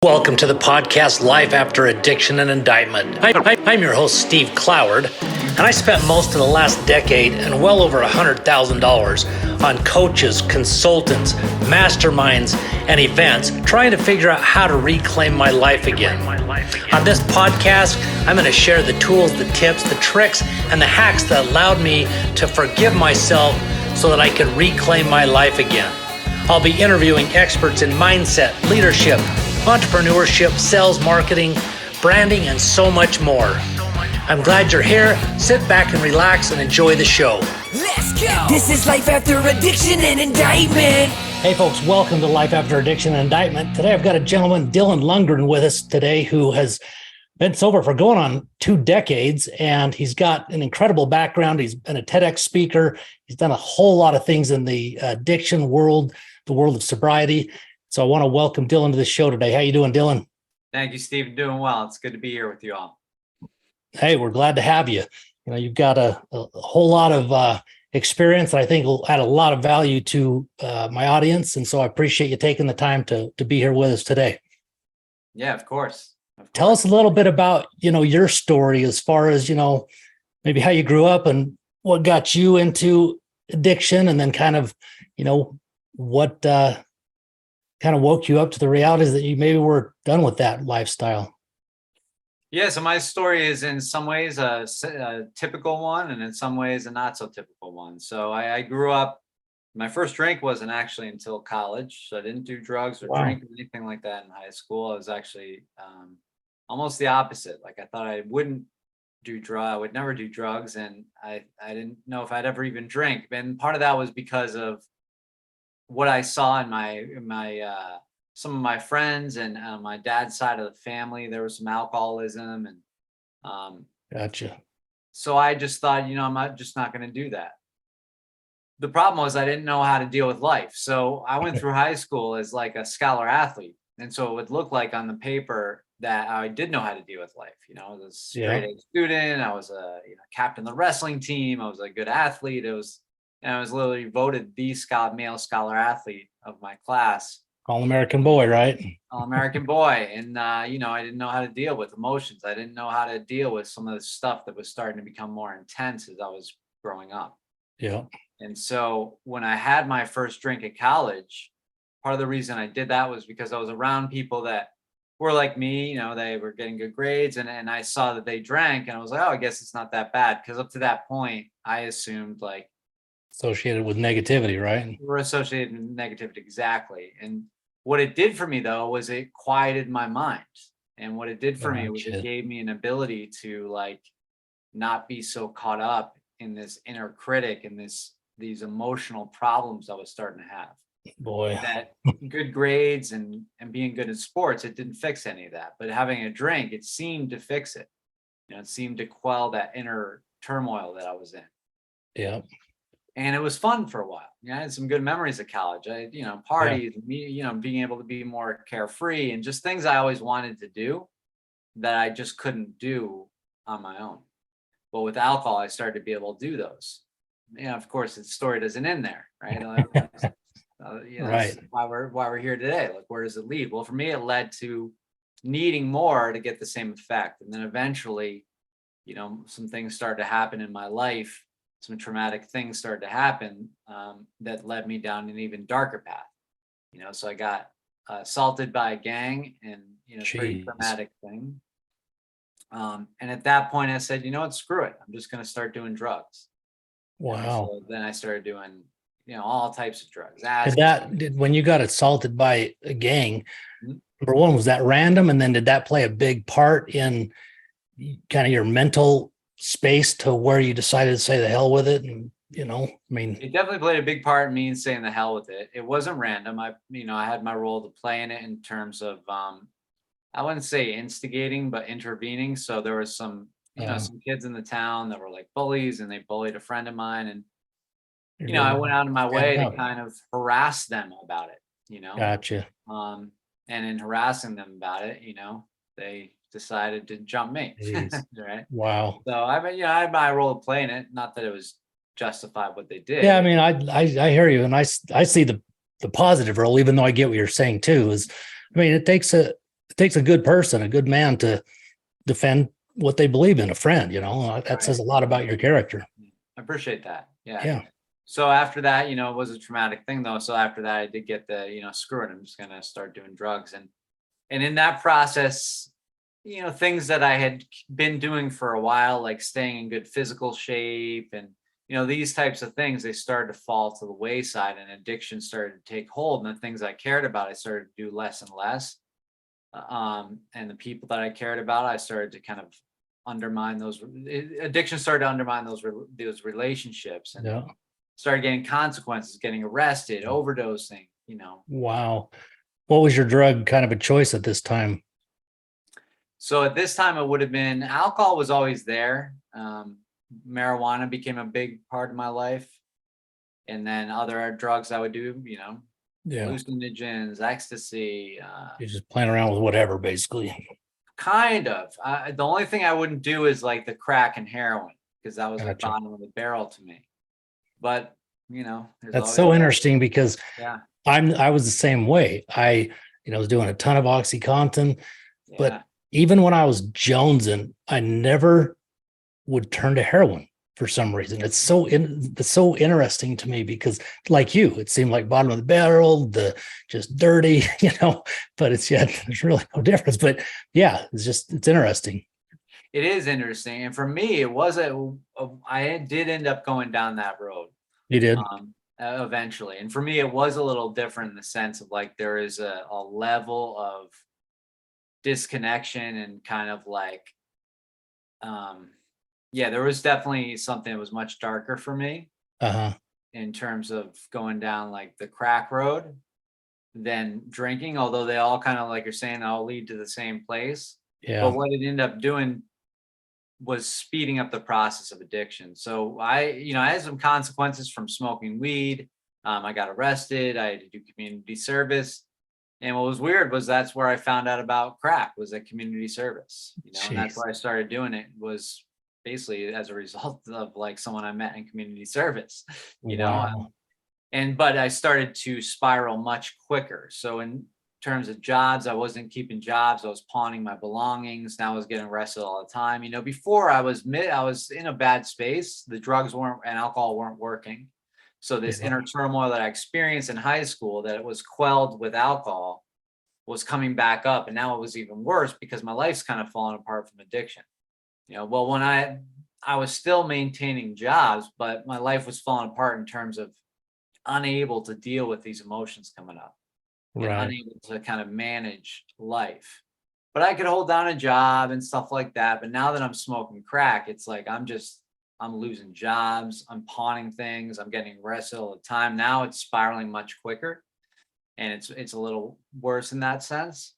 Welcome to the podcast Life After Addiction and Indictment. I'm your host, Steve Cloward, and I spent most of the last decade and well over $100,000 on coaches, consultants, masterminds, and events trying to figure out how to reclaim my life again. On this podcast, I'm going to share the tools, the tips, the tricks, and the hacks that allowed me to forgive myself so that I could reclaim my life again. I'll be interviewing experts in mindset, leadership, entrepreneurship, sales, marketing, branding, and so much more. I'm glad you're here. Sit back and relax and enjoy the show. Let's go! This is Life After Addiction and Indictment. Hey folks, welcome to Life After Addiction and Indictment. Today I've got a gentleman, Dylan Lundgren, with us today who has been sober for going on 2 decades, and he's got an incredible background. He's been a TEDx speaker. He's done a whole lot of things in the addiction world, the world of sobriety. So I want to welcome Dylan to the show today. How you doing, Dylan? Thank you, Steve. Doing well. It's good to be here with you all. Hey, we're glad to have you. You know, you've got a whole lot of experience that I think will add a lot of value to my audience. And so I appreciate you taking the time to be here with us today. Yeah, of course. Tell us a little bit about, your story as far as, maybe how you grew up and what got you into addiction, and then kind of, what kind of woke you up to the realities that you maybe were done with that lifestyle. Yeah, so my story is in some ways a typical one, and in some ways a not so typical one. So I grew up, my first drink wasn't actually until college. So I didn't do drugs or drink or anything like that in high school. I was actually almost the opposite. Like I thought I wouldn't do I would never do drugs, and I didn't know if I'd ever even drink. And part of that was because of what I saw in my some of my friends and my dad's side of the family. There was some alcoholism, and Gotcha. so I just thought, I'm just not going to do that. The problem was I didn't know how to deal with life. So I went through high school as like a scholar athlete, and so it would look like on the paper that I did know how to deal with life. I was a straight A student. I was a captain of the wrestling team. I was a good athlete. I was literally voted the male scholar athlete of my class. All-American boy, right? All-American boy. And, I didn't know how to deal with emotions. I didn't know how to deal with some of the stuff that was starting to become more intense as I was growing up. Yeah. And so when I had my first drink at college, part of the reason I did that was because I was around people that were like me. They were getting good grades, and I saw that they drank, and I was like, oh, I guess it's not that bad. Because up to that point, I assumed like, Associated with negativity, right? we're associated with negativity, exactly. And what it did for me, though, was it quieted my mind. And what it did for me was it gave me an ability to like not be so caught up in this inner critic and these emotional problems I was starting to have. Boy, that good grades and being good in sports, it didn't fix any of that. But having a drink, it seemed to fix it. It seemed to quell that inner turmoil that I was in. Yeah. And it was fun for a while. I had some good memories at college. Parties, being able to be more carefree and just things I always wanted to do that I just couldn't do on my own. But with alcohol, I started to be able to do those. Of course, the story doesn't end there, right? Right. That's why we're here today. Like, where does it lead? Well, for me, it led to needing more to get the same effect. And then eventually, some things started to happen in my life. Some traumatic things started to happen that led me down an even darker path. So I got assaulted by a gang, and pretty traumatic thing. And at that point, I said, screw it. I'm just going to start doing drugs. Wow. So then I started doing, all types of drugs. When you got assaulted by a gang, number one, was that random? And then did that play a big part in kind of your mental space to where you decided to say the hell with it? And, it definitely played a big part in me saying the hell with it. It wasn't random. I had my role to play in it in terms of, I wouldn't say instigating, but intervening. So there was some kids in the town that were like bullies, and they bullied a friend of mine. And, I went out of my way to kind of harass them about it, Gotcha. And in harassing them about it, they decided to jump me. Right. Wow. So I had my role to play in it. Not that it was justified what they did. Yeah. I mean, I hear you. And I see the positive role, even though I get what you're saying too, it takes a it takes a good person, a good man to defend what they believe in, a friend, that says a lot about your character. I appreciate that. Yeah. Yeah. So after that, it was a traumatic thing though. So after that, I did get the, screw it, I'm just going to start doing drugs. And in that process, things that I had been doing for a while, like staying in good physical shape and, these types of things, they started to fall to the wayside, and addiction started to take hold. And the things I cared about, I started to do less and less. And the people that I cared about, I started to kind of undermine those. Addiction started to undermine those relationships, and Yeah. started getting consequences, getting arrested, overdosing, Wow. What was your drug kind of a choice at this time? So at this time, it would have been alcohol was always there. Marijuana became a big part of my life. And then other drugs I would do, hallucinogens, ecstasy. You're just playing around with whatever, basically. Kind of. The only thing I wouldn't do is like the crack and heroin, because that was Gotcha. the bottom of the barrel to me. But, that's so interesting, because yeah. I was the same way. I was doing a ton of OxyContin, Yeah. but even when I was jonesing, I never would turn to heroin for some reason. It's so interesting to me, because like you, it seemed like bottom of the barrel, just dirty, but there's really no difference. But yeah, it's interesting. It is interesting. And for me, it was I did end up going down that road. You did? Eventually. And for me, it was a little different in the sense of like, there is a level of disconnection and kind of like, there was definitely something that was much darker for me in terms of going down like the crack road than drinking, although they all kind of, like you're saying, all lead to the same place. Yeah. But what it ended up doing was speeding up the process of addiction. So I had some consequences from smoking weed. I got arrested. I had to do community service. And what was weird was that's where I found out about crack, was at community service, and that's where I started doing it, was basically as a result of like someone I met in community service, Wow. but I started to spiral much quicker. So in terms of jobs, I wasn't keeping jobs. I was pawning my belongings. Now I was getting arrested all the time. Before I was in a bad space. The drugs weren't and alcohol weren't working. So this inner turmoil that I experienced in high school, that it was quelled with alcohol, was coming back up. And now it was even worse because my life's kind of fallen apart from addiction. Well, when I was still maintaining jobs, but my life was falling apart in terms of unable to deal with these emotions coming up. And unable to kind of manage life. But I could hold down a job and stuff like that. But now that I'm smoking crack, it's like I'm losing jobs, I'm pawning things, I'm getting arrested all the time. Now it's spiraling much quicker, and it's a little worse in that sense.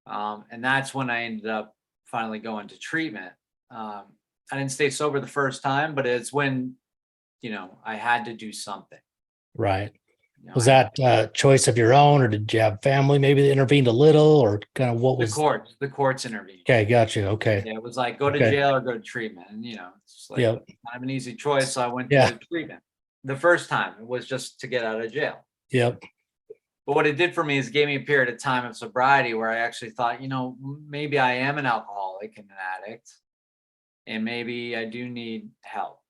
And that's when I ended up finally going to treatment. I didn't stay sober the first time, but it's when I had to do something. Right. Was that a choice of your own, or did you have family maybe that intervened a little, or kind of what was the courts intervened? Okay, got you. Okay. Yeah, it was like go to jail or go to treatment, and it's like kind of an easy choice. So I went to treatment. The first time it was just to get out of jail. Yep. But what it did for me is gave me a period of time of sobriety where I actually thought, maybe I am an alcoholic and an addict, and maybe I do need help.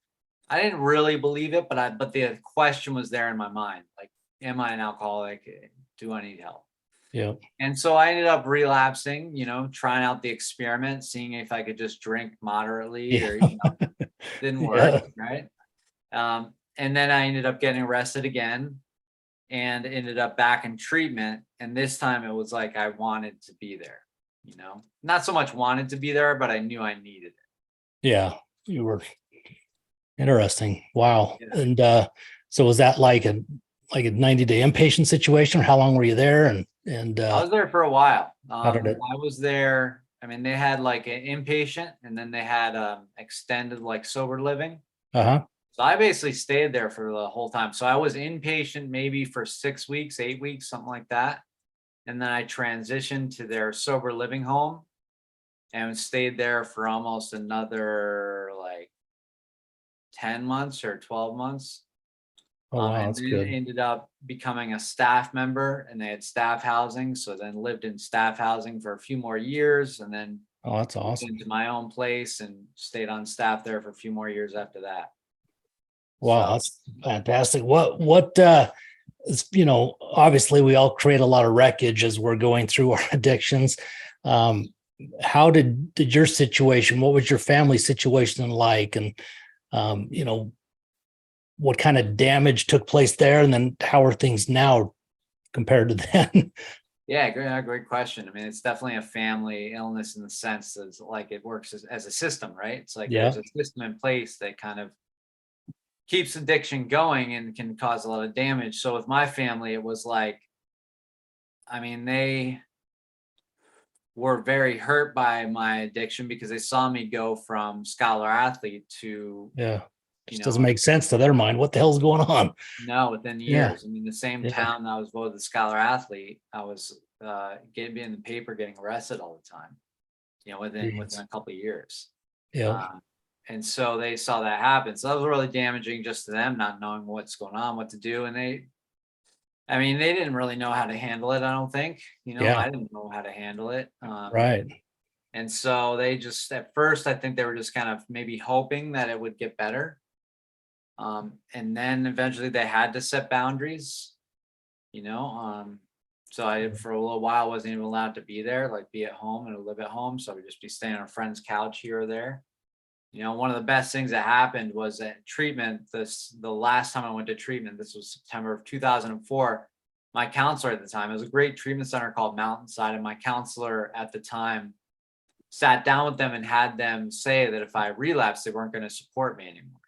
I didn't really believe it, but the question was there in my mind, like, am I an alcoholic? Do I need help? Yeah. And so I ended up relapsing, trying out the experiment, seeing if I could just drink moderately or, didn't work. Right. And then I ended up getting arrested again and ended up back in treatment. And this time it was like, I wanted to be there, not so much wanted to be there, but I knew I needed it. Yeah. You were interesting. Wow. Yeah. And so was that like a 90-day inpatient situation, or how long were you there? And I was there for a while. How did it? I was there. I mean, they had like an inpatient, and then they had extended like sober living. So I basically stayed there for the whole time. So I was inpatient maybe for 6 weeks, 8 weeks, something like that. And then I transitioned to their sober living home and stayed there for almost another like 10 months or 12 months. Oh, wow, And that's then good. ended up becoming a staff member, and they had staff housing. So then lived in staff housing for a few more years, and then Oh, that's moved awesome. into my own place and stayed on staff there for a few more years after that. Wow, So that's fantastic. Obviously we all create a lot of wreckage as we're going through our addictions. Um, how did your situation, what was your family situation like? And, what kind of damage took place there? And then how are things now compared to then? yeah, great question. I mean, it's definitely a family illness in the sense that like it works as a system, right? It's like Yeah. there's a system in place that kind of keeps addiction going and can cause a lot of damage. So with my family, it was like, I mean, they were very hurt by my addiction because they saw me go from scholar athlete to, Yeah. you Just doesn't know, make sense to their mind. What the hell's going on? no, within Yeah. years. I mean, the same Yeah. town I was voted the scholar athlete, I was getting in the paper, getting arrested all the time, within Jeez. a couple of years. Yeah. Um, and so they saw that happen. So that was really damaging just to them, not knowing what's going on, what to do. And I mean, they didn't really know how to handle it, I don't think. Yeah. I didn't know how to handle it. Right. And so they just, at first, I think they were just kind of maybe hoping that it would get better. And then eventually they had to set boundaries, you know. So I, for a little while, wasn't even allowed to be there, like be at home and live at home. So I would just be staying on a friend's couch here or there. One of the best things that happened was at treatment. The last time I went to treatment, this was September of 2004. My counselor at the time, it was a great treatment center called Mountainside, and my counselor at the time sat down with them and had them say that if I relapsed, they weren't going to support me anymore.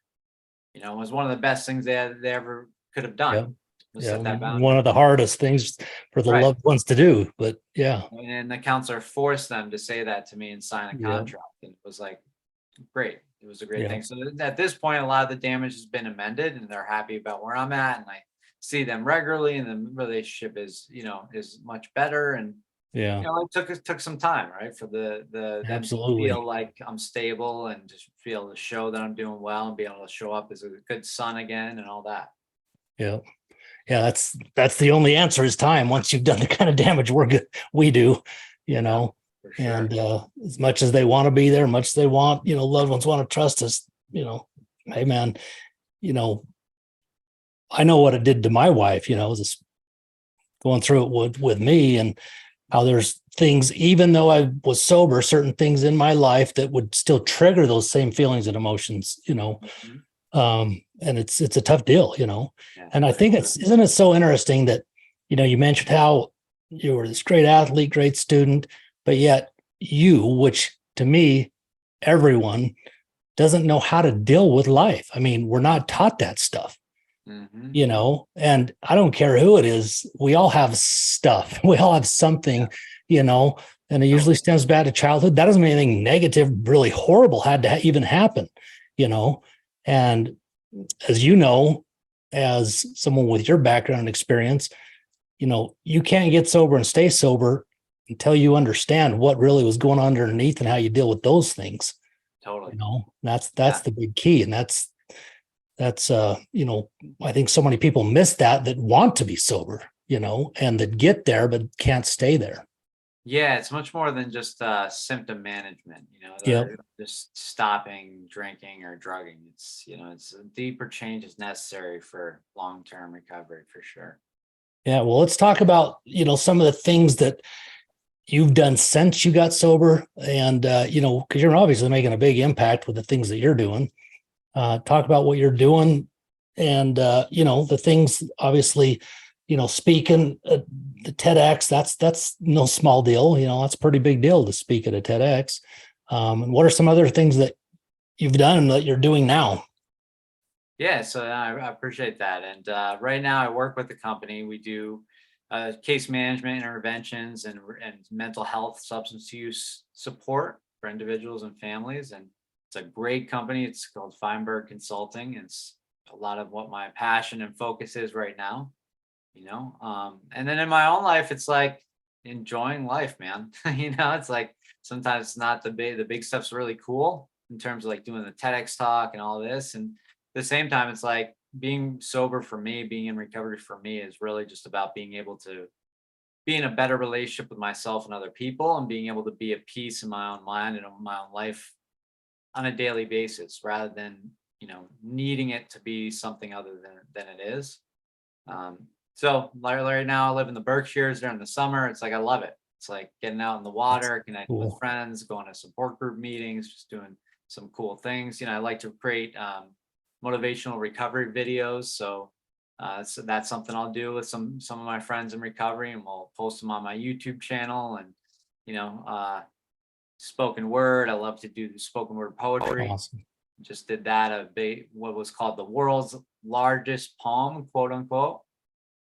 It was one of the best things they ever could have Yeah. done, was Yeah. set that One boundary. of the hardest things for the Right. loved ones to do, but yeah. And the counselor forced them to say that to me and sign a Yeah. contract. And it was like, great. It was a great Yeah. thing. So at this point, a lot of the damage has been amended and they're happy about where I'm at. And I see them regularly and the relationship is much better. And, Yeah. it took some time, right? For them to Absolutely. feel like I'm stable and just feel to show that I'm doing well and be able to show up as a good son again and all that. Yeah. Yeah. That's the only answer is time. Once you've done the kind of damage we do, Yeah, for sure. and as much as they want to be there, much as they want, loved ones want to trust us, hey man, I know what it did to my wife, just going through it with me, and how there's things, even though I was sober, certain things in my life that would still trigger those same feelings and emotions, Mhm. and it's a tough deal, Yeah, and I for think sure. isn't it so interesting that, you mentioned how you were this great athlete, great student, but yet which to me, everyone doesn't know how to deal with life. I mean, we're not taught that stuff. Mhm. And I don't care who it is. We all have stuff. We all have something, and it usually stems back to childhood. That doesn't mean anything negative, really horrible had to even happen, and as as someone with your background and experience, you can't get sober and stay sober until you understand what really was going on underneath and how you deal with those things. Totally. That's Yeah. the big key. And that's I think so many people miss that want to be sober, and that get there but can't stay there. Yeah, it's much more than just symptom management, Yep. they're just stopping drinking or drugging. It's a deeper change is necessary for long-term recovery for sure. Yeah. Well, let's talk about, some of the things that you've done since you got sober, and, because you're obviously making a big impact with the things that you're doing. Talk about what you're doing, and, the things, obviously, speaking at the TEDx, that's no small deal. That's a pretty big deal to speak at a TEDx. And what are some other things that you've done and that you're doing now? Yeah, so I appreciate that. And right now I work with the company. We do case management interventions and mental health substance use support for individuals and families. And it's a great company. It's called Feinberg Consulting. It's a lot of what my passion and focus is right now, and then in my own life, it's like enjoying life, man. It's like sometimes it's not the big stuff's really cool in terms of like doing the TEDx talk and all this. And at the same time, it's like being sober for me, being in recovery for me is really just about being able to be in a better relationship with myself and other people, and being able to be at peace in my own mind and in my own life on a daily basis, rather than, needing it to be something other than it is. So right now I live in the Berkshires during the summer. It's like, I love it. It's like getting out in the water, connecting with Cool. friends, going to support group meetings, just doing some cool things. I like to create motivational recovery videos. So that's something I'll do with some of my friends in recovery, and we'll post them on my YouTube channel. And spoken word. I love to do spoken word poetry. Awesome. Just did that what was called the world's largest poem, quote unquote.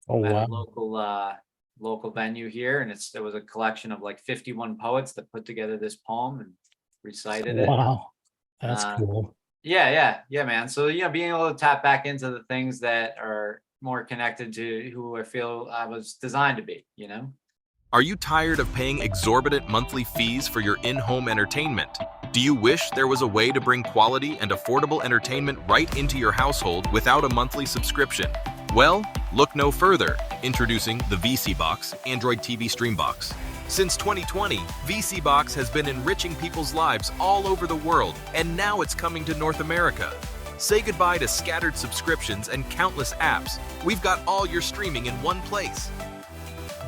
Oh, At wow. a local venue here, and there was a collection of like 51 poets that put together this poem and recited it. Wow. That's cool. Yeah, man. So being able to tap back into the things that are more connected to who I feel I was designed to be. Are you tired of paying exorbitant monthly fees for your in-home entertainment? Do you wish there was a way to bring quality and affordable entertainment right into your household without a monthly subscription? Well, look no further. Introducing the VC Box Android TV Stream Box. Since 2020, VC Box has been enriching people's lives all over the world, and now it's coming to North America. Say goodbye to scattered subscriptions and countless apps. We've got all your streaming in one place.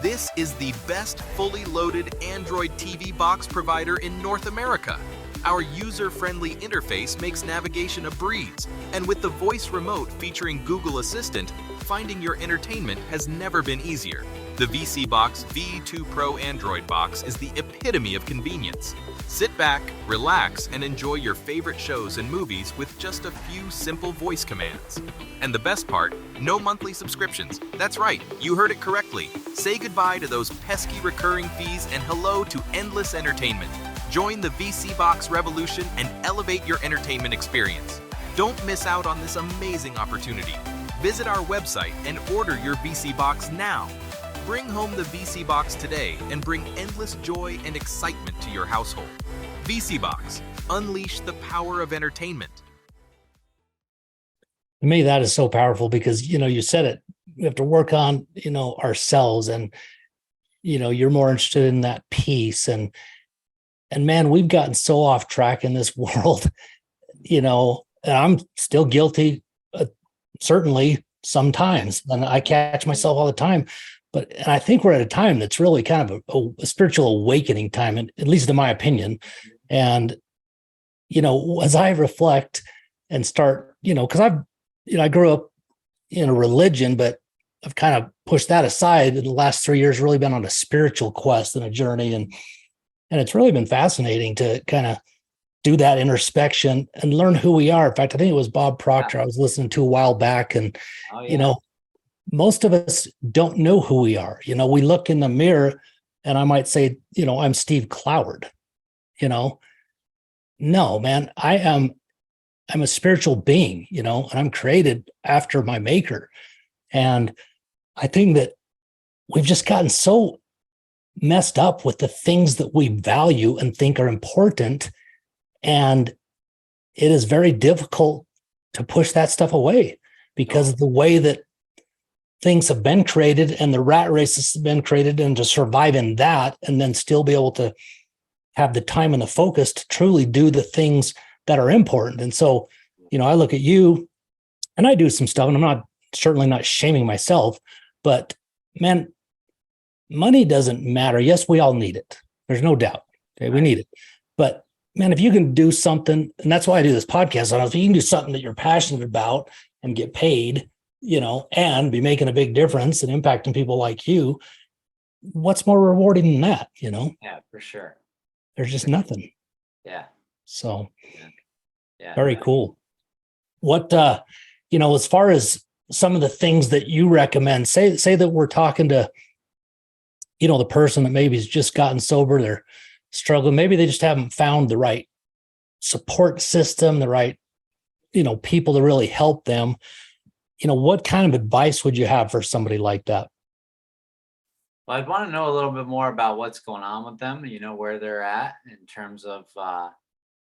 This is the best fully loaded Android TV box provider in North America. Our user-friendly interface makes navigation a breeze, and with the voice remote featuring Google Assistant, finding your entertainment has never been easier. The VC Box V2 Pro Android box is the epitome of convenience. Sit back, relax, and enjoy your favorite shows and movies with just a few simple voice commands. And the best part, no monthly subscriptions. That's right, you heard it correctly. Say goodbye to those pesky recurring fees and hello to endless entertainment. Join the VC Box revolution and elevate your entertainment experience. Don't miss out on this amazing opportunity. Visit our website and order your VC Box now. Bring home the VC Box today and bring endless joy and excitement to your household. VC Box, unleash the power of entertainment. To me, that is so powerful because, you said it, we have to work on, ourselves, and, you're more interested in that peace. And man, we've gotten so off track in this world, and I'm still guilty, certainly sometimes, and I catch myself all the time. And I think we're at a time that's really kind of a spiritual awakening time, at least in my opinion. And, as I reflect and start, because I grew up in a religion, but I've kind of pushed that aside in the last 3 years, really been on a spiritual quest and a journey. And it's really been fascinating to kind of do that introspection and learn who we are. In fact, I think it was Bob Proctor I was listening to a while back, and, most of us don't know who we are. We look in the mirror and I might say, I'm Steve Cloward, no, man, I'm a spiritual being, and I'm created after my maker. And I think that we've just gotten so messed up with the things that we value and think are important. And it is very difficult to push that stuff away because of the way that things have been created and the rat race has been created, and to survive in that and then still be able to have the time and the focus to truly do the things that are important. And so, I look at you and I do some stuff, and I'm certainly not shaming myself, but man, money doesn't matter. Yes, we all need it. There's no doubt. Okay, we need it. But man, if you can do something, and that's why I do this podcast, if you can do something that you're passionate about and get paid, and be making a big difference and impacting people like you, what's more rewarding than that? Yeah, for sure. There's just nothing. Yeah. So Yeah. very cool. What, as far as some of the things that you recommend, say that we're talking to, the person that maybe has just gotten sober, they're struggling, maybe they just haven't found the right support system, the right, people to really help them. What kind of advice would you have for somebody like that? Well, I'd want to know a little bit more about what's going on with them, where they're at in terms of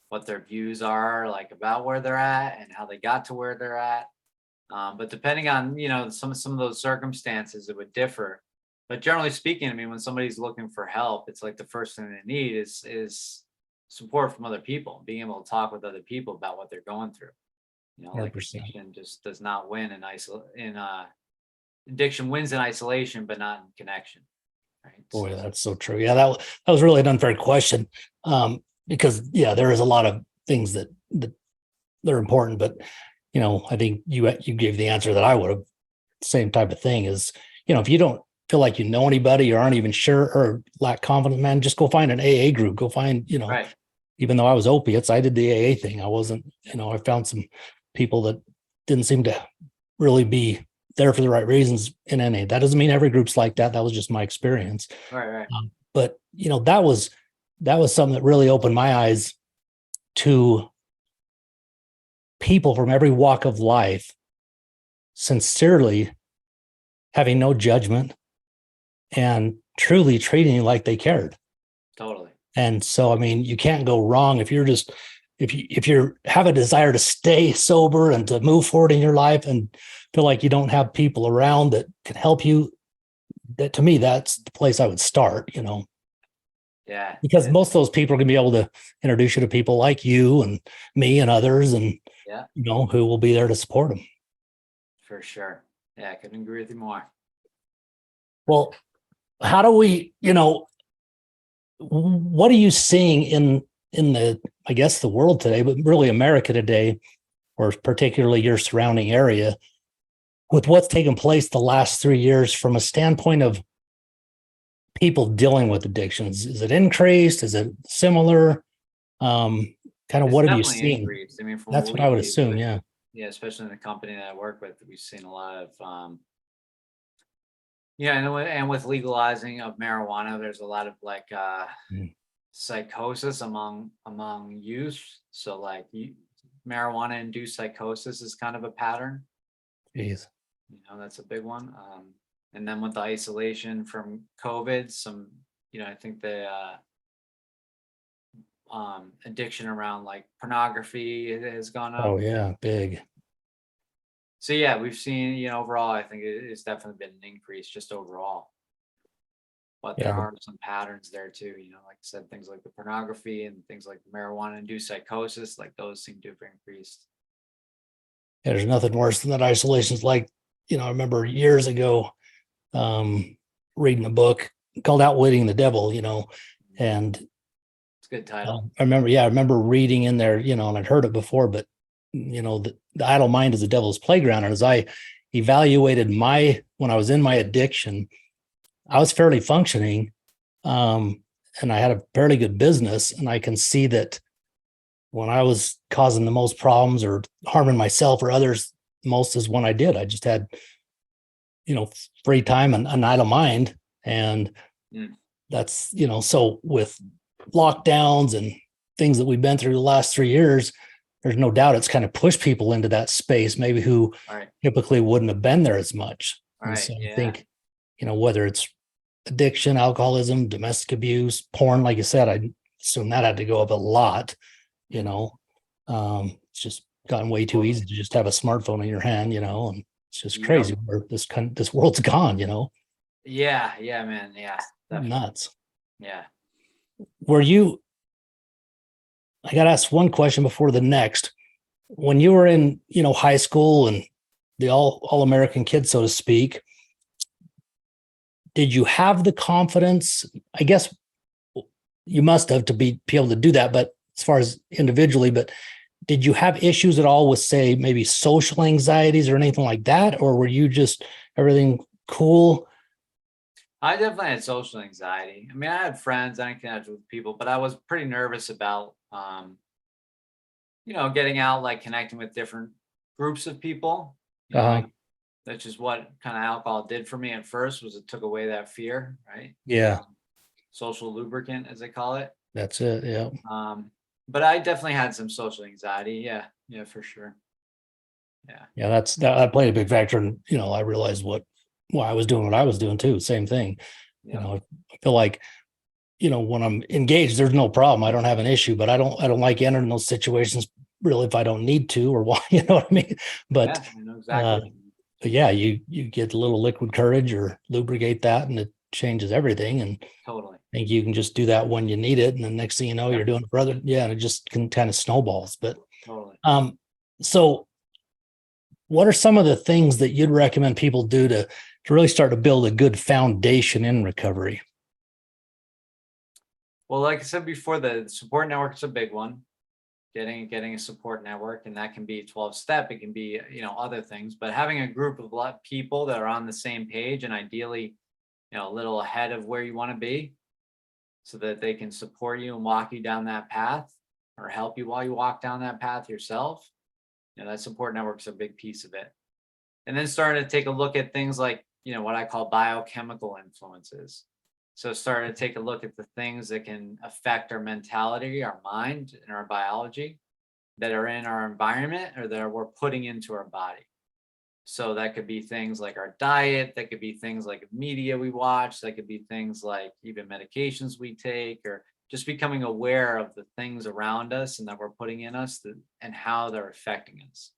what their views are, like about where they're at and how they got to where they're at. But depending on, some of those circumstances, it would differ. But generally speaking, I mean, when somebody's looking for help, it's like the first thing they need is support from other people, being able to talk with other people about what they're going through. Like 100%. addiction just does not win addiction wins in isolation, but not in connection. Right. Boy, that's so true. Yeah, that was really an unfair question. Because there is a lot of things that they're important, but I think you gave the answer that I would have. Same type of thing is, if you don't feel like you know anybody or aren't even sure or lack confidence, man, just go find an AA group. Go find, Right. Even though I was opiates, I did the AA thing. I wasn't, I found some people that didn't seem to really be there for the right reasons in NA. That doesn't mean every group's like that. That was just my experience. Right. But that was something that really opened my eyes to people from every walk of life sincerely having no judgment and truly treating you like they cared. Totally. And so, I mean, you can't go wrong if you have a desire to stay sober and to move forward in your life and feel like you don't have people around that can help you. That, to me, that's the place I would start, Yeah. because most of those people are going to be able to introduce you to people like you and me and others, and who will be there to support them. For sure. Yeah, I couldn't agree with you more. Well, how do we, what are you seeing in the, I guess, the world today, but really America today, or particularly your surrounding area, with what's taken place the last 3 years from a standpoint of people dealing with addictions? Is it increased? Is it similar? Kind of, what have you seen? Increased. I mean, from that's what I would assume. Yeah. Yeah. Especially in the company that I work with, we've seen a lot of, and with legalizing of marijuana, there's a lot of psychosis among youth. So marijuana induced psychosis is kind of a pattern. Jeez. That's a big one. And then with the isolation from COVID, I think the addiction around pornography has gone up. Oh yeah, big. So yeah, we've seen, overall, I think it's definitely been an increase just overall. But there are some patterns there too, like I said, things like the pornography and things like marijuana induced psychosis, those seem to have increased. Yeah, there's nothing worse than that isolation. I remember years ago reading a book called Outwitting the Devil, and it's a good title. I remember reading in there, and I'd heard it before, but the idle mind is the devil's playground. And as I evaluated when I was in my addiction, I was fairly functioning, and I had a fairly good business. And I can see that when I was causing the most problems or harming myself or others most is when I just had, free time and an idle mind. And that's, so with lockdowns and things that we've been through the last 3 years, there's no doubt it's kind of pushed people into that space, maybe who typically wouldn't have been there as much. And so I think, whether it's addiction, alcoholism, domestic abuse, porn, like you said, I assume that had to go up a lot. It's just gotten way too easy to just have a smartphone in your hand, and it's just crazy where this world's gone, Yeah, man. Yeah. Definitely. Nuts. Yeah. I got to ask one question before the next. When you were in, high school and the all-American kid, so to speak, did you have the confidence? I guess you must have to be able to do that, but as far as individually, but did you have issues at all with, say, maybe social anxieties or anything like that? Or were you just everything cool? I definitely had social anxiety. I mean, I had friends, I connected with people, but I was pretty nervous about, getting out, connecting with different groups of people. That's just what kind of alcohol did for me at first, was it took away that fear, right? Yeah. Social lubricant, as they call it. That's it. Yeah. But I definitely had some social anxiety. Yeah, for sure. Yeah. Yeah. That played a big factor. And, I realized why I was doing what I was doing too. Same thing. Yeah. I feel like, when I'm engaged, there's no problem. I don't have an issue, but I don't like entering those situations really if I don't need to, or why, you know what I mean? But exactly. But yeah, you get a little liquid courage or lubricate that, and it changes everything. And Totally. I think you can just do that when you need it, and the next thing you know, Yep. you're doing it for other. Yeah, and it just can kind of snowballs. But Totally. so what are some of the things that you'd recommend people do to really start to build a good foundation in recovery? Well, like I said before, the support network is a big one. Getting a support network, and that can be 12-step. It can be, other things, but having a group of people that are on the same page, and ideally, a little ahead of where you want to be, so that they can support you and walk you down that path, or help you while you walk down that path yourself. That support network is a big piece of it. And then starting to take a look at things like, what I call biochemical influences. So starting to take a look at the things that can affect our mentality, our mind, and our biology that are in our environment, or that we're putting into our body. So that could be things like our diet, that could be things like media we watch, that could be things like even medications we take, or just becoming aware of the things around us and that we're putting in us, and how they're affecting us.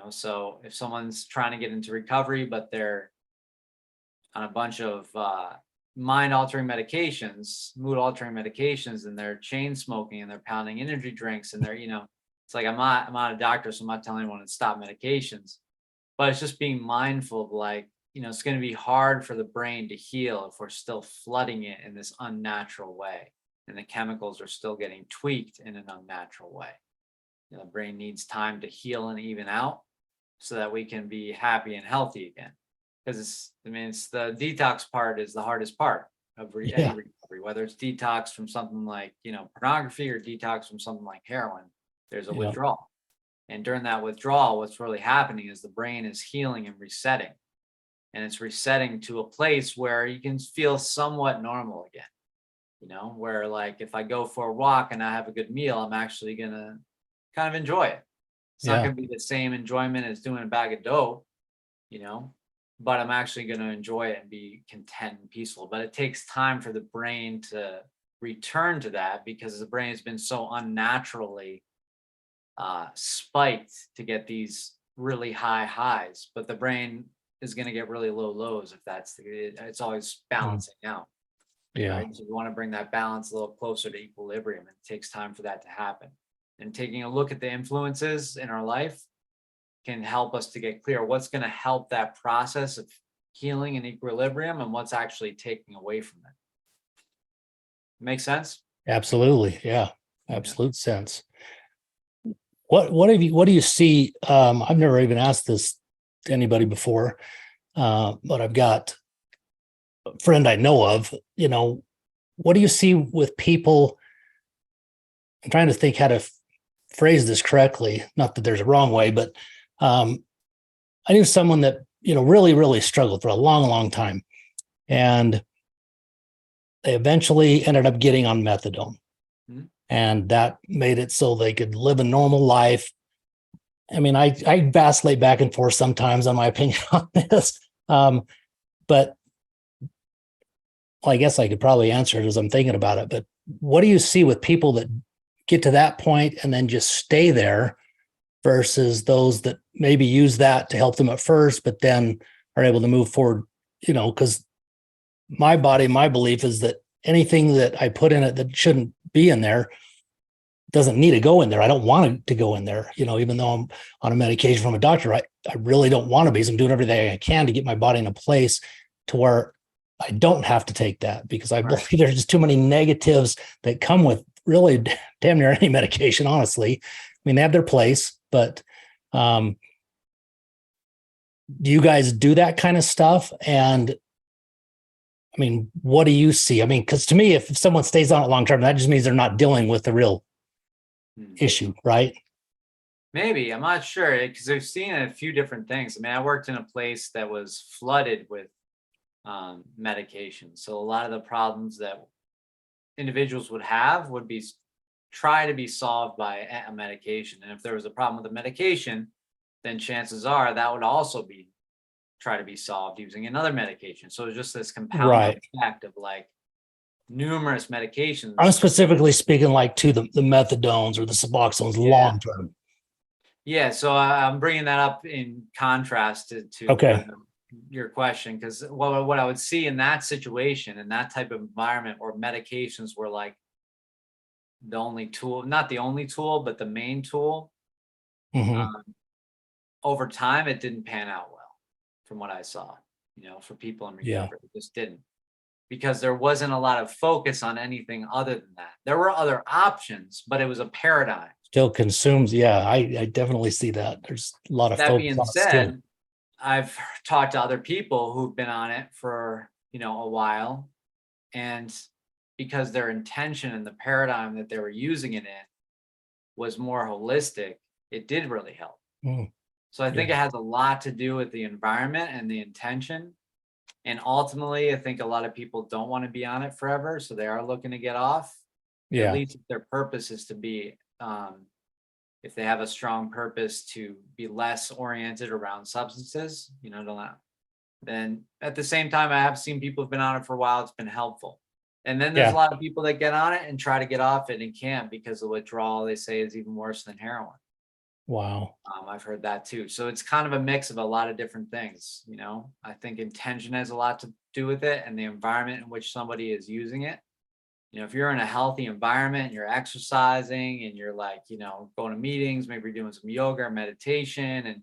So if someone's trying to get into recovery, but they're on a bunch of mind-altering medications, mood-altering medications, and they're chain smoking and they're pounding energy drinks, and they're, it's like, I'm not a doctor, so I'm not telling anyone to stop medications, but it's just being mindful of, like, it's going to be hard for the brain to heal if we're still flooding it in this unnatural way, and the chemicals are still getting tweaked in an unnatural way. The brain needs time to heal and even out so that we can be happy and healthy again. Because it's the detox part is the hardest part of any recovery, whether it's detox from something like, pornography, or detox from something like heroin. There's a withdrawal. And during that withdrawal, what's really happening is the brain is healing and resetting. And it's resetting to a place where you can feel somewhat normal again, where, like, if I go for a walk and I have a good meal, I'm actually going to kind of enjoy it. It's not going to be the same enjoyment as doing a bag of dope, but I'm actually going to enjoy it and be content and peaceful. But it takes time for the brain to return to that, because the brain has been so unnaturally spiked to get these really high highs, but the brain is going to get really low lows if it's always balancing out. Yeah. Right? So we want to bring that balance a little closer to equilibrium. It takes time for that to happen. And taking a look at the influences in our life can help us to get clear what's going to help that process of healing and equilibrium, and what's actually taking away from it. Make sense? Absolutely. Yeah. Absolute sense. What do you see? I've never even asked this to anybody before, but I've got a friend I know of, what do you see with people? I'm trying to think how to phrase this correctly. Not that there's a wrong way, but I knew someone that, really, really struggled for a long, long time. And they eventually ended up getting on methadone. Mm-hmm. And that made it so they could live a normal life. I mean, I vacillate back and forth sometimes on my opinion on this. But I guess I could probably answer it as I'm thinking about it. But what do you see with people that get to that point and then just stay there, versus those that maybe use that to help them at first, but then are able to move forward? Because my belief is that anything that I put in it that shouldn't be in there doesn't need to go in there. I don't want it to go in there. Even though I'm on a medication from a doctor, I really don't want to be. So I'm doing everything I can to get my body in a place to where I don't have to take that, because I believe there's just too many negatives that come with really damn near any medication, honestly. I mean, they have their place, but do you guys do that kind of stuff? And I mean, what do you see? I mean, because to me, if someone stays on it long term, that just means they're not dealing with the real issue, right? Maybe. I'm not sure, because I've seen a few different things. I mean, I worked in a place that was flooded with medication. So a lot of the problems that individuals would have would be try to be solved by a medication. And if there was a problem with the medication, then chances are that would also be try to be solved using another medication. So it's just this compound effect of, like, numerous medications. I'm specifically speaking like to the methadones or the Suboxones long term. Yeah, so I'm bringing that up in contrast to Okay. your question, because what I would see in that situation, in that type of environment, or medications were like the only tool, not the only tool, but the main tool. Hmm. Um, Over time, it didn't pan out well, from what I saw. For people in Yeah. recovery, it just didn't, because there wasn't a lot of focus on anything other than that. There were other options, but it was a paradigm. Still consumes. Yeah, I definitely see that. There's a lot of That focus being on it still. said, I've talked to other people who've been on it for, a while, and because their intention and the paradigm that they were using it in was more holistic, it did really help. Mm, So I think yeah. it has a lot to do with the environment and the intention. And ultimately, I think a lot of people don't want to be on it forever, so they are looking to get off. At Yeah. least if their purpose is to be, if they have a strong purpose to be less oriented around substances, then at the same time, I have seen people who've been on it for a while. It's been helpful. And then there's a Yeah. lot of people that get on it and try to get off it and can't, because the withdrawal, they say, is even worse than heroin. Wow. I've heard that too. So it's kind of a mix of a lot of different things. I think intention has a lot to do with it, and the environment in which somebody is using it. If you're in a healthy environment and you're exercising and you're like, going to meetings, maybe you're doing some yoga or meditation, and,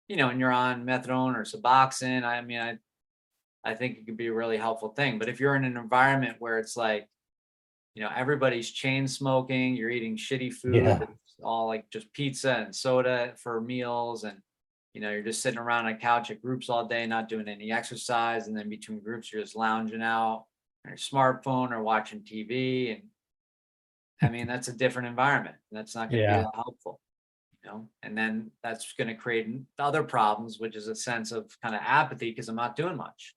and you're on methadone or Suboxone, I mean, I think it could be a really helpful thing. But if you're in an environment where it's like, everybody's chain smoking, you're eating shitty food, Yeah. it's all like just pizza and soda for meals, and you're just sitting around on a couch at groups all day, not doing any exercise, and then between groups you're just lounging out on your smartphone or watching TV. And I mean, that's a different environment. That's not going to be Yeah. that helpful. And then that's going to create other problems, which is a sense of kind of apathy, because I'm not doing much.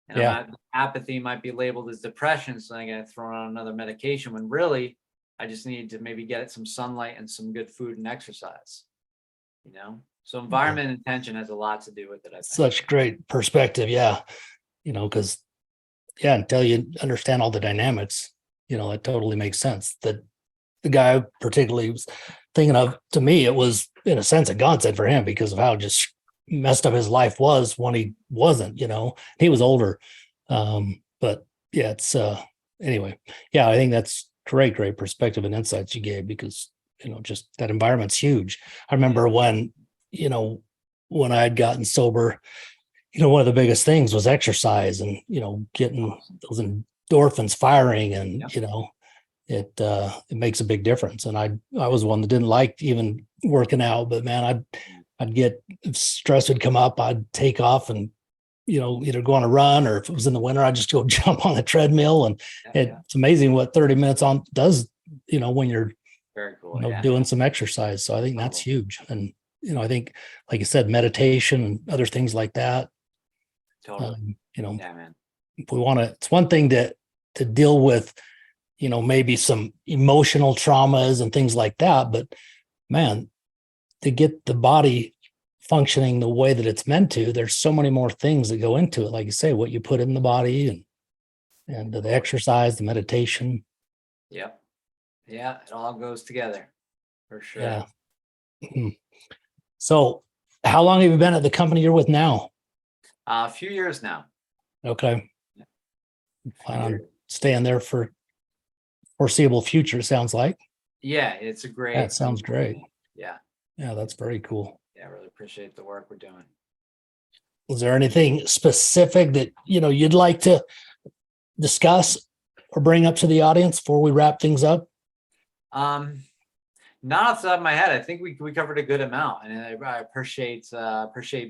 And Yeah. apathy might be labeled as depression, so I got to throw on another medication, when really I just need to maybe get some sunlight and some good food and exercise. So Yeah. environment and intention has a lot to do with it, I think. Such great perspective. Yeah. Because until you understand all the dynamics, it totally makes sense. That the guy I particularly was thinking of, to me, it was in a sense a godsend for him because of how just messed up his life was when he wasn't, he was older. But yeah, it's anyway, yeah, I think that's great perspective and insights you gave, because, just that environment's huge. I remember when I had gotten sober, one of the biggest things was exercise and, getting those endorphins firing, and, it makes a big difference. And I was one that didn't like even working out, but man, I'd get, if stress would come up, I'd take off and, either go on a run, or if it was in the winter, I'd just go jump on the treadmill. And it's amazing what 30 minutes on does, when you're Very cool. doing some exercise. So I think that's huge. And, I think, like you said, meditation and other things like that. Totally. Yeah, man. if we want to, it's one thing to deal with, maybe some emotional traumas and things like that, but man, to get the body functioning the way that it's meant to, there's so many more things that go into it. Like you say, what you put in the body, and the exercise, the meditation. Yep. Yeah, it all goes together for sure. Yeah. So how long have you been at the company you're with now? A few years now. Okay. Plan on staying there for foreseeable future, sounds like. Yeah, it's a great. That sounds great. Yeah. Yeah, that's very cool. Yeah, I really appreciate the work we're doing. Is there anything specific that, you'd like to discuss or bring up to the audience before we wrap things up? Not off the top of my head. I think we covered a good amount, and I appreciate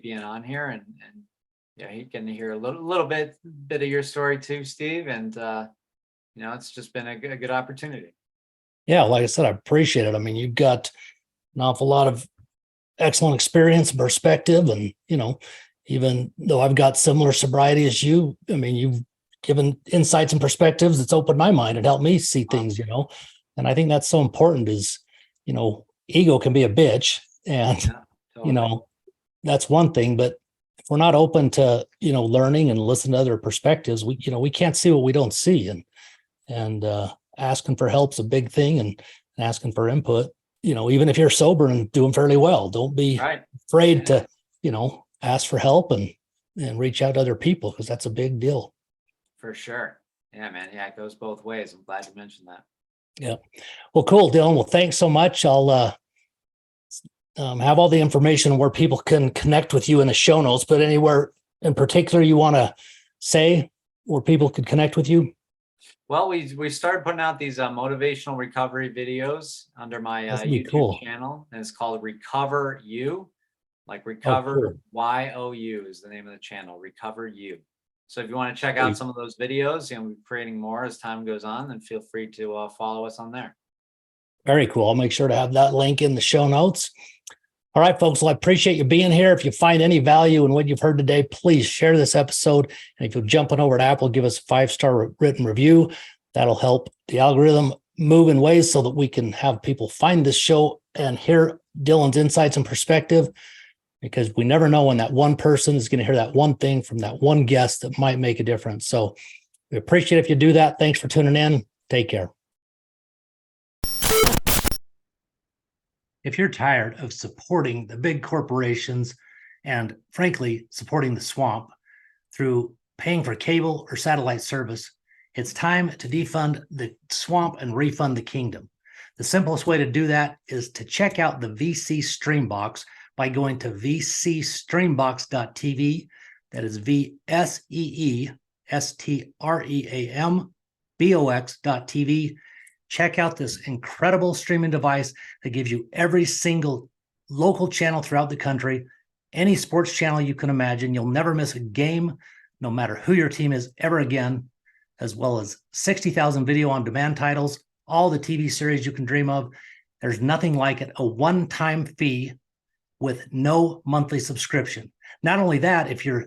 being on here, and you can hear a little bit of your story too, Steve. And it's just been a good opportunity. Yeah, like I said, I appreciate it. I mean, you've got an awful lot of excellent experience and perspective, and even though I've got similar sobriety as you, I mean, you've given insights and perspectives that's opened my mind and helped me see things, and I think that's so important. Is ego can be a bitch, and totally. That's one thing, but if we're not open to learning and listen to other perspectives, we can't see what we don't see, and asking for help's a big thing, and asking for input. even if you're sober and doing fairly well, don't be Right. afraid to, ask for help and reach out to other people, because that's a big deal. For sure. Yeah, man. Yeah, it goes both ways. I'm glad you mentioned that. Yeah. Well, cool, Dylan. Well, thanks so much. I'll have all the information where people can connect with you in the show notes, but anywhere in particular you want to say where people could connect with you? Well, we started putting out these motivational recovery videos under my That'd be YouTube cool. channel, and it's called Recover You, like Recover Cool. YOU is the name of the channel, Recover You. So if you want to check out some of those videos, we'll be creating more as time goes on, then feel free to follow us on there. Very cool. I'll make sure to have that link in the show notes. All right, folks. Well, I appreciate you being here. If you find any value in what you've heard today, please share this episode. And if you're jumping over to Apple, give us a 5-star written review. That'll help the algorithm move in ways so that we can have people find this show and hear Dylan's insights and perspective, because we never know when that one person is going to hear that one thing from that one guest that might make a difference. So we appreciate if you do that. Thanks for tuning in. Take care. If you're tired of supporting the big corporations and, frankly, supporting the swamp through paying for cable or satellite service, it's time to defund the swamp and refund the kingdom. The simplest way to do that is to check out the VC Streambox by going to vcstreambox.tv. That is VSEESTREAMBOX.tv. Check out this incredible streaming device that gives you every single local channel throughout the country, any sports channel you can imagine. You'll never miss a game, no matter who your team is ever again, as well as 60,000 video on demand titles, all the TV series you can dream of. There's nothing like it, a one-time fee with no monthly subscription. Not only that, if you're,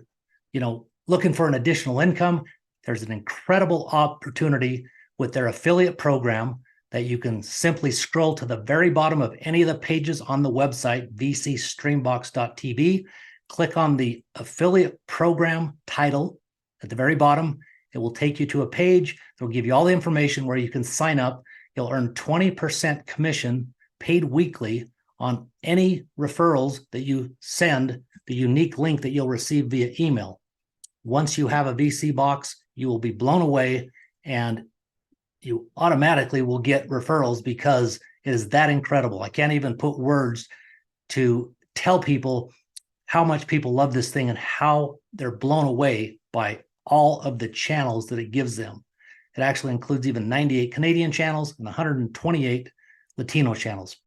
looking for an additional income, there's an incredible opportunity with their affiliate program that you can simply scroll to the very bottom of any of the pages on the website, vcstreambox.tv, click on the affiliate program title at the very bottom. It will take you to a page that will give you all the information where you can sign up. You'll earn 20% commission paid weekly on any referrals that you send, the unique link that you'll receive via email. Once you have a VC box, you will be blown away, and you automatically will get referrals because it is that incredible. I can't even put words to tell people how much people love this thing and how they're blown away by all of the channels that it gives them. It actually includes even 98 Canadian channels and 128 Latino channels.